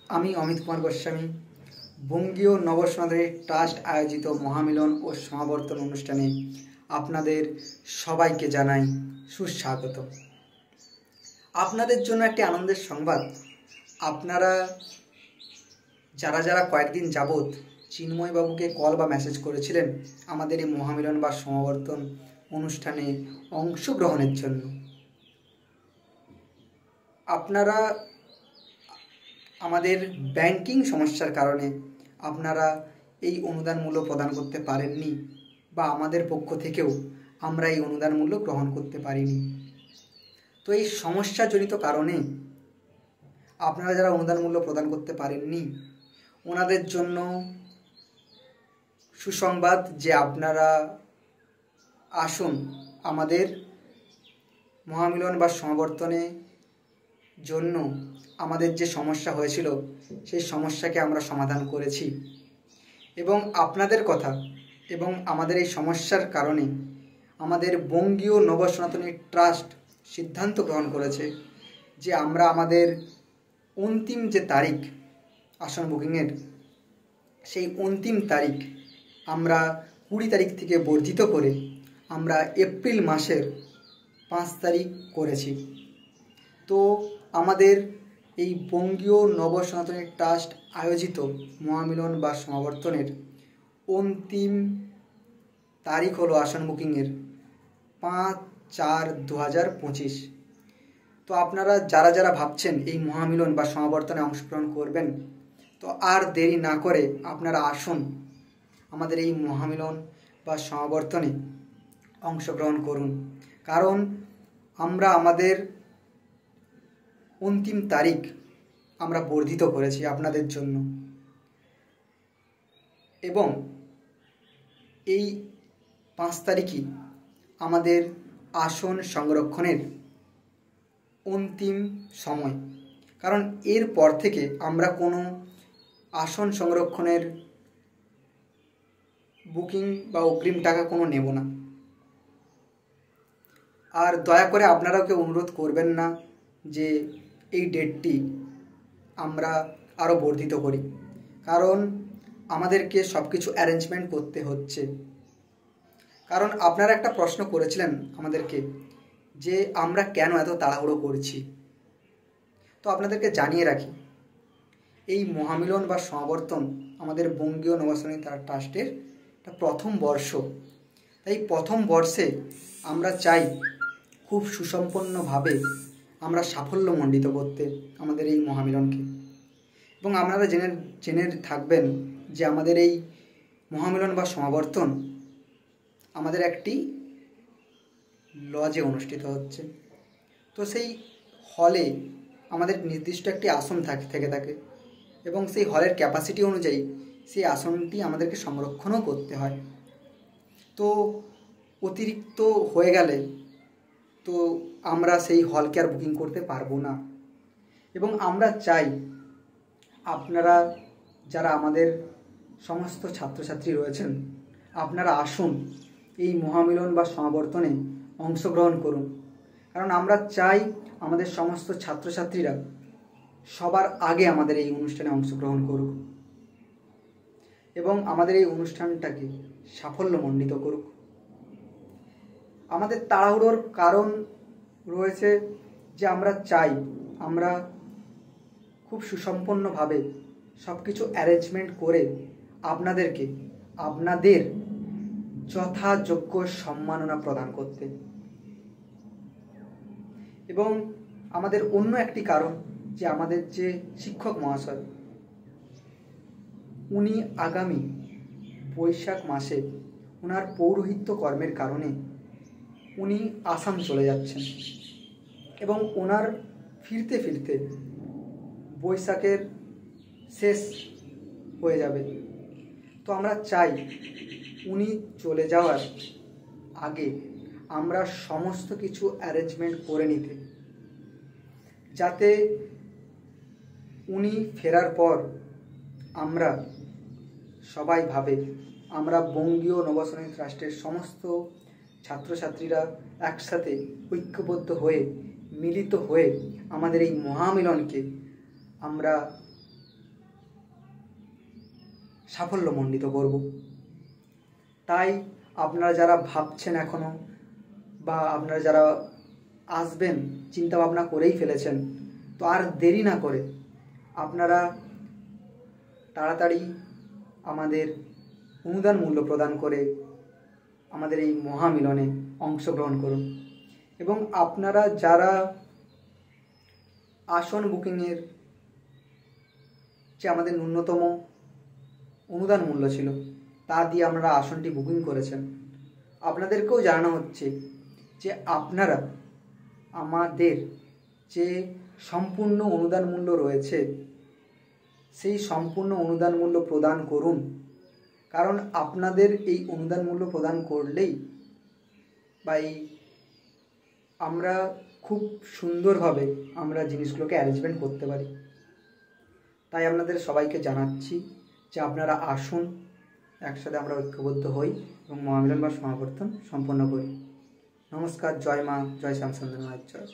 আমি অমিত কুমার গোস্বামী বঙ্গীয় নব সনাতনী ট্রাস্ট আয়োজিত মহামিলন ও সমাবর্তন অনুষ্ঠানে আপনাদের সবাইকে জানাই সুস্বাগত। আপনাদের জন্য একটি আনন্দের সংবাদ, আপনারা যারা কয়েকদিন যাবৎ চিন্ময়বাবুকে কল বা মেসেজ করেছিলেন আমাদের এই মহামিলন বা সমাবর্তন অনুষ্ঠানে অংশগ্রহণের জন্য, আপনারা আমাদের ব্যাংকিং সমস্যার কারণে আপনারা এই অনুদান মূল্য প্রদান করতে পারেননি বা আমাদের পক্ষ থেকেও আমরা এই অনুদান মূল্য গ্রহণ করতে পারিনি। তো এই সমস্যাজনিত কারণে আপনারা যারা অনুদান মূল্য প্রদান করতে পারেননি ওনাদের জন্য সুসংবাদ যে আপনারা আসুন, আমাদের মহামিলন বা সমাবর্তনে জন্য আমাদের যে সমস্যা হয়েছিল সেই সমস্যাকে আমরা সমাধান করেছি এবং আপনাদের কথা এবং আমাদের এই সমস্যার কারণে আমাদের বঙ্গীয় নব সনাতনী ট্রাস্ট সিদ্ধান্ত গ্রহণ করেছে যে আমরা আমাদের অন্তিম যে তারিখ আসন বুকিংয়ের, সেই অন্তিম তারিখ আমরা 20 তারিখ থেকে বর্ধিত করে আমরা এপ্রিল মাসের 5 তারিখ করেছি। তো আমাদের এই বঙ্গীয় নব সনাতনী ট্রাস্ট আয়োজিত মহামিলন বা সমাবর্তনের অন্তিম তারিখ হলো আসন বুকিংয়ের 5/4/2025। তো আপনারা যারা ভাবছেন এই মহামিলন বা সমাবর্তনে অংশগ্রহণ করবেন, তো আর দেরি না করে আপনারা আসুন, আমাদের এই মহামিলন বা সমাবর্তনে অংশগ্রহণ করুন। কারণ আমরা আমাদের অন্তিম তারিখ আমরা বর্ধিত করেছি আপনাদের জন্য এবং এই 5 তারিখই আমাদের আসন সংরক্ষণের অন্তিম সময়। কারণ এরপর থেকে আমরা কোনো আসন সংরক্ষণের বুকিং বা অগ্রিম টাকা কোনো নেব না। আর দয়া করে আপনারাও কেউ অনুরোধ করবেন না যে এই ডেটটি আমরা আরও বর্ধিত করি, কারণ আমাদেরকে সব কিছু অ্যারেঞ্জমেন্ট করতে হচ্ছে। কারণ আপনারা একটা প্রশ্ন করেছিলেন আমাদেরকে যে আমরা কেন এত তাড়াহুড়ো করছি। তো আপনাদেরকে জানিয়ে রাখি, এই মহামিলন বা সমাবর্তন আমাদের বঙ্গীয় নব সনাতনী ট্রাস্টের প্রথম বর্ষ। তাই প্রথম বর্ষে আমরা চাই খুব সুসম্পন্নভাবে আমরা সাফল্যমণ্ডিত করতে আমাদের এই মহামিলনকে। এবং আপনারা জেনে থাকবেন যে আমাদের এই মহামিলন বা সমাবর্তন আমাদের একটি লজে অনুষ্ঠিত হচ্ছে। তো সেই হলে আমাদের নির্দিষ্ট একটি আসন থেকে থাকে এবং সেই হলের ক্যাপাসিটি অনুযায়ী সেই আসনটি আমাদেরকে সংরক্ষণও করতে হয়। তো অতিরিক্ত হয়ে গেলে তো আমরা সেই হলকে আর বুকিং করতে পারবো না। এবং আমরা চাই আপনারা যারা আমাদের সমস্ত ছাত্রছাত্রী রয়েছেন, আপনারা আসুন, এই মহামিলন বা সমাবর্তনে অংশগ্রহণ করুন। কারণ আমরা চাই আমাদের সমস্ত ছাত্রছাত্রীরা সবার আগে আমাদের এই অনুষ্ঠানে অংশগ্রহণ করুক এবং আমাদের এই অনুষ্ঠানটাকে সাফল্যমণ্ডিত করুক। আমাদের তাড়াহুড়োর কারণ রয়েছে যে আমরা চাই আমরা খুব সুসম্পন্নভাবে সব কিছু অ্যারেঞ্জমেন্ট করে আপনাদের যথাযোগ্য সম্মাননা প্রদান করতে। এবং আমাদের অন্য একটি কারণ যে আমাদের যে শিক্ষক মহাশয়, উনি আগামী বৈশাখ মাসে ওনার পৌরোহিত্য কর্মের কারণে উনি আসাম চলে যাচ্ছেন এবং ওনার ফিরতে ফিরতে বৈশাখের শেষ হয়ে যাবে। তো আমরা চাই উনি চলে যাওয়ার আগে আমরা সমস্ত কিছু অ্যারেঞ্জমেন্ট করে নিতে, যাতে উনি ফেরার পর আমরা সবাই ভাবে আমরা বঙ্গীয় নব সনাতনী ট্রাস্টের সমস্ত ছাত্রছাত্রীরা একসাথে ঐক্যবদ্ধ হয়ে মিলিত হয়ে আমাদের এই মহামিলনকে আমরা সাফল্যমণ্ডিত করব। তাই আপনারা যারা ভাবছেন এখনও, বা আপনারা যারা আসবেন চিন্তাভাবনা করেই ফেলেছেন, তো আর দেরি না করে আপনারা তাড়াতাড়ি আমাদের অনুদান মূল্য প্রদান করে আমাদের এই মহামিলনে অংশগ্রহণ করুন। এবং আপনারা যারা আসন বুকিংয়ের যে আমাদের ন্যূনতম অনুদান মূল্য ছিল তা দিয়ে আপনারা আসনটি বুকিং করেছেন, আপনাদেরকেও জানানো হচ্ছে যে আপনারা আমাদের যে সম্পূর্ণ অনুদান মূল্য রয়েছে সেই সম্পূর্ণ অনুদান মূল্য প্রদান করুন। কারণ আপনাদের এই অনুদান মূল্য প্রদান করলেই বা আমরা খুব সুন্দরভাবে আমরা জিনিসগুলোকে অ্যারেঞ্জমেন্ট করতে পারি। তাই আপনাদের সবাইকে জানাচ্ছি যে আপনারা আসুন, একসাথে আমরা ঐক্যবদ্ধ হই এবং মহামিলন বা সমাবর্তন সম্পন্ন করি। নমস্কার, জয় মা, জয় শ্যামসুন্দর মায়ের জয়।